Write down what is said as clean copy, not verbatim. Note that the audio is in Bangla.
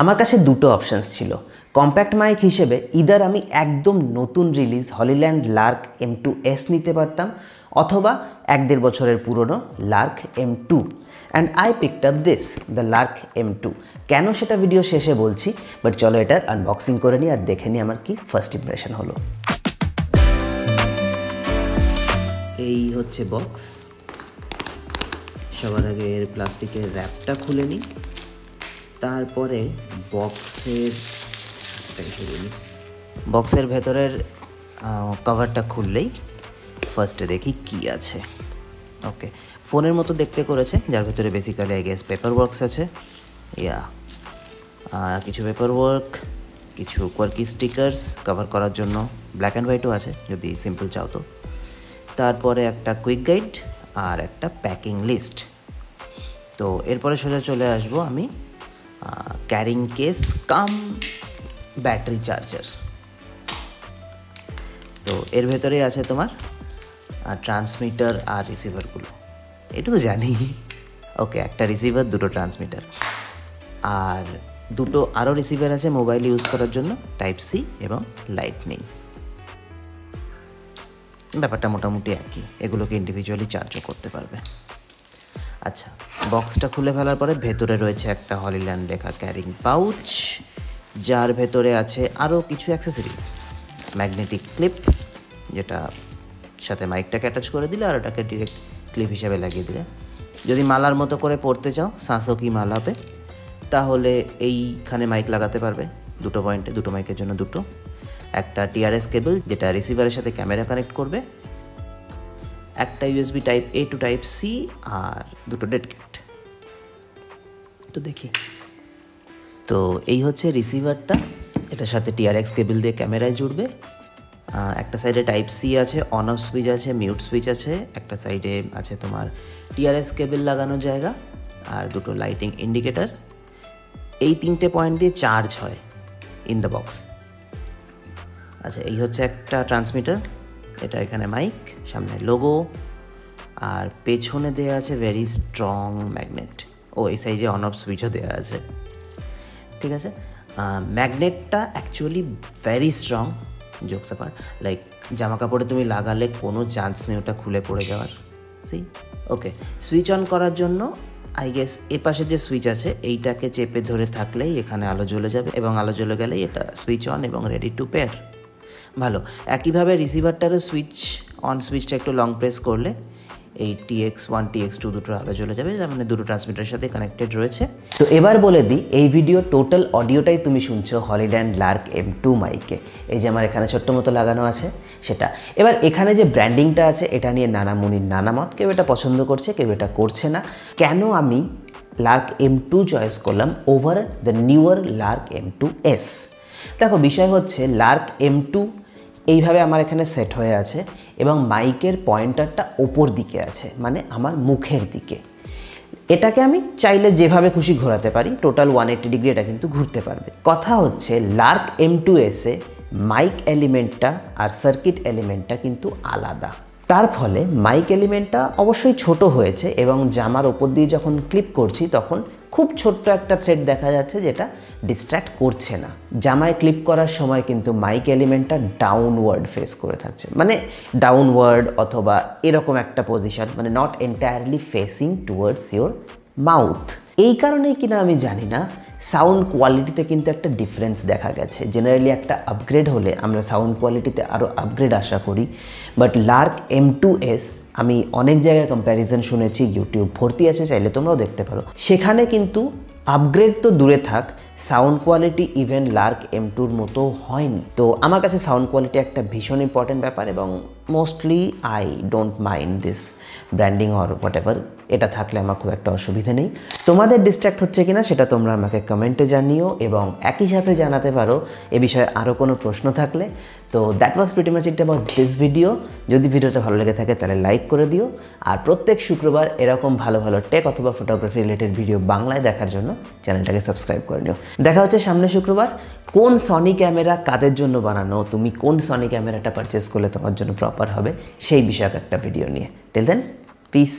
আমার কাছে দুটো অপশানস ছিল। কম্প্যাক্ট মাইক হিসেবে ইদার আমি একদম নতুন রিলিজ হলিল্যান্ড লার্ক M2S নিতে পারতাম, অথবা 1-1.5 বছরের পুরনো Lark M2, and I picked up this the Lark M2। কেন সেটা ভিডিও শেষে বলছি, বাট চলো এটার আনবক্সিং করে নিই আর দেখে নিই আমার কি ফার্স্ট ইমপ্রেশন হলো। এই হচ্ছে বক্স। সবার আগে এর প্লাস্টিকের র্যাপটা খুলে নিই, তারপরে বক্সের ভেতরের কভারটা খুললেই ফার্স্টে দেখি কি আছে। ওকে, ফোনের মতো দেখতে করেছে, যার ভেতরে basically I guess paper works আছে, কিছু পেপার ওয়ার্ক, কিছু কোয়ার্কি স্টিকার্স কভার করার জন্য, ব্ল্যাক অ্যান্ড হোয়াইটও আছে যদি সিম্পল চাও তো, তারপরে একটা কুইক গাইড আর একটা প্যাকিং লিস্ট। তো এরপরে সোজা চলে আসবো আমি ক্যারিং কেস কাম ব্যাটারি চার্জার। তো এর ভেতরেই আছে তোমার ট্রান্সমিটার আর রিসিভারগুলো, এটুকু জানি। ওকে, একটা রিসিভার, দুটো ট্রান্সমিটার, আর দুটো আরও রিসিভার আছে মোবাইল ইউজ করার জন্য, টাইপ-C এবং লাইটনিং। ব্যাপারটা মোটামুটি একই, এগুলোকে ইন্ডিভিজুয়ালি চার্জও করতে পারবে। আচ্ছা, বক্সটা খুলে ফেলার পরে ভেতরে রয়েছে একটা হলিল্যান্ড লেখা ক্যারিং পাউচ, যার ভেতরে আছে আরও কিছু অ্যাক্সেসরিজ, ম্যাগনেটিক ক্লিপ, যেটা সাথে মাইকটাকে অ্যাটাচ করে দিলে আর ওটাকে ডিরেক্ট ক্লিপ হিসাবে লাগিয়ে দিলে। যদি মালার মতো করে পড়তে চাও, সাঁসো কি মালাপে, তাহলে এইখানে মাইক লাগাতে পারবে দুটো পয়েন্টে, দুটো মাইকের জন্য দুটো, একটা TRS কেবল যেটা রিসিভারের সাথে ক্যামেরা কানেক্ট করবে, একটা USB Type-A to Type-C, আর দুটো ডেড ক্যাট। তো দেখি, তো এই হচ্ছে রিসিভারটা, এটার সাথে TRX কেবল দিয়ে ক্যামেরায় জুড়বে। একটা সাইডে Type-C আছে, অন অফ সুইচ আছে, মিউট সুইচ আছে, একটা সাইডে আছে তোমার TRS কেবল লাগানোর জায়গা, আর দুটো লাইটিং ইন্ডিকেটার। এই 3টে পয়েন্ট দিয়ে চার্জ হয় ইন দ্য বক্স। আচ্ছা, এই হচ্ছে একটা ট্রান্সমিটার, এটা এখানে মাইক, সামনে লোগো, আর পেছনে দেওয়া আছে ভেরি স্ট্রং ম্যাগনেট। ও, এই সাইজে অন অফ সুইচও দেওয়া আছে, ঠিক আছে। ম্যাগনেটটা actually very strong, jokes apart, like জামা কাপড়ে তুমি লাগালে কোনো চান্স নেই ওটা খুলে পড়ে যাওয়ার। ওকে, সুইচ অন করার জন্য আই গেস এ পাশে যে সুইচ আছে এইটাকে চেপে ধরে থাকলেই এখানে আলো জ্বলে যাবে, এবং আলো জ্বলে গেলেই এটা সুইচ অন এবং রেডি টু পেয়ার। ভালো। একইভাবে রিসিভারটারও সুইচ অন সুইচটা একটু লং প্রেস করলে এই TX1 TX2 দুটো আলো জ্বলে যাবে, তার মানে দুটো ট্রান্সমিটারের সাথে কানেক্টেড রয়েছে। তো এবার বলে দিই, এই ভিডিও টোটাল অডিওটাই তুমি শুনছো হলিল্যান্ড লার্ক M2 মাইকে, এই যে আমার এখানে ছোট্ট মতো লাগানো আছে সেটা। এবার এখানে যে ব্র্যান্ডিংটা আছে এটা নিয়ে নানা মুনির নানা মত, কেউ এটা পছন্দ করছে, কেউ এটা করছে না। কেন আমি লার্ক M2 চয়েস করলাম over the newer Lark M2S? দেখো, বিষয় হচ্ছে লার্ক M2 এইভাবে আমার এখানে সেট হয়ে আছে এবং মাইকের পয়েন্টারটা ওপর দিকে আছে, মানে আমার মুখের দিকে। এটাকে আমি চাইলে যেভাবে খুশি ঘোরাতে পারি, টোটাল 180 ডিগ্রি এটা কিন্তু ঘুরতে পারবে। কথা হচ্ছে লার্ক M2S-এ মাইক এলিমেন্টটা আর সার্কিট এলিমেন্টটা কিন্তু আলাদা। তার ফলে মাইক এলিমেন্টটা অবশ্যই ছোট হয়েছে, এবং জামার ওপর দিয়ে যখন ক্লিপ করছি তখন খুব ছোট্ট একটা থ্রেড দেখা যাচ্ছে যেটা ডিস্ট্র্যাক্ট করছে না। জামায় ক্লিপ করার সময় কিন্তু মাইক এলিমেন্টটা ডাউনওয়ার্ড ফেস করে থাকছে, মানে ডাউনওয়ার্ড অথবা এরকম একটা পজিশন, মানে not entirely facing towards your mouth. এই কারণেই কিনা আমি জানি না, সাউন্ড কোয়ালিটিতে কিন্তু একটা ডিফারেন্স দেখা গেছে। জেনারেলি একটা আপগ্রেড হলে আমরা সাউন্ড কোয়ালিটিতে আরও আপগ্রেড আশা করি, বাট লার্ক M2S আমি অনেক জায়গায় কম্প্যারিজন শুনেছি, ইউটিউব ভর্তি আছে, চাইলে তোমরাও দেখতে পারো, সেখানে কিন্তু আপগ্রেড তো দূরে থাক, সাউন্ড কোয়ালিটি ইভেন লার্ক M2-র মতো হয়নি। তো আমার কাছে সাউন্ড কোয়ালিটি একটা ভীষণ ইম্পর্টেন্ট ব্যাপার, এবং mostly I don't mind this branding or what ever, এটা থাকলে আমার খুব একটা অসুবিধা নেই। তোমাদের ডিস্ট্র্যাক্ট হচ্ছে কিনা সেটা তোমরা আমাকে কমেন্টে জানিও, এবং একই সাথে জানাতে পারো এ বিষয়ে আরও কোনো প্রশ্ন থাকলে। তো that was pretty much it about this video. যদি ভিডিওটা ভালো লেগে থাকে তাহলে লাইক করে দিও, আর প্রত্যেক শুক্রবার এরকম ভালো ভালো টেক অথবা ফটোগ্রাফি রিলেটেড ভিডিও বাংলায় দেখার জন্য চ্যানেলটাকে সাবস্ক্রাইব করে নিও। দেখা হচ্ছে সামনে শুক্রবার। কোন সনি ক্যামেরা কাদের জন্য বানানো, তুমি কোন সনি ক্যামেরাটা পারচেস করলে তোমার জন্য প্রপার হবে, সেই বিষয়ক একটা ভিডিও নিয়ে। Till then, piece.